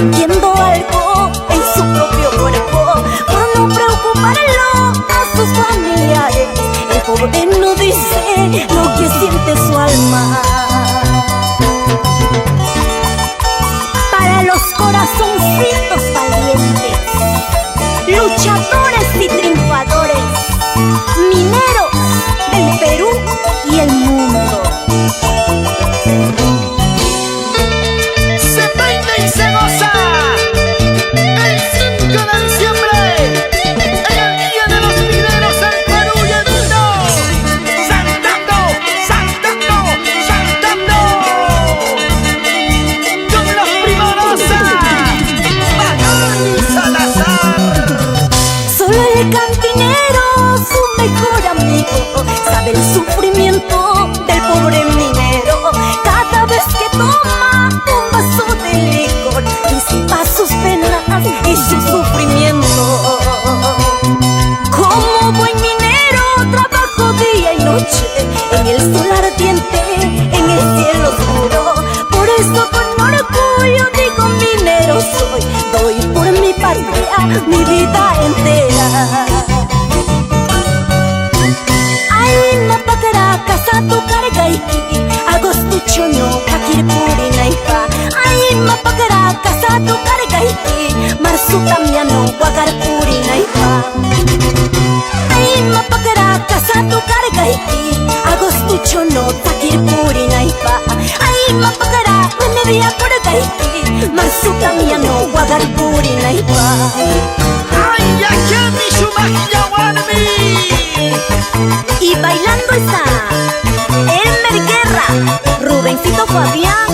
sintiendo algo en su propio cuerpo, por no preocuparlo a sus familiares. El pobre no dice lo que siente su alma. Para los corazoncitos valientes, luchadores y triunfadores, mineros del Perú y el mundo. Se baila y se goza el 5 de diciembre, en el Día de los Mineros del Perú y el mundo. Saltando, saltando, saltando con los Primorosa, Bacán y Salazar. Solo el cantinero, su mejor amigo, sabe el sufrimiento del pobre minero. Cada vez que toma un vaso de licor, disipa sus penas y su sufrimiento. Como buen minero, trabajo día y noche en el sol ardiente, en el cielo oscuro. Por eso con orgullo digo minero soy, doy por mi patria mi vida entera. Ay, mapakara kasatu kargaiki, agostuchoño kakir purinaipa. Ay, mapakara kasatu kargaiki, marsutamiano wagar purinaipa. Ay, mapakara kasatu kargaiki, agostuchoño kakir purinaipa. Ay, mapakara memedia kargaiki, marsutamiano wagar purinaipa. Ay, yakemi shumakiya wanmi. Y bailando está Elmer Guerra, Rubencito Fabián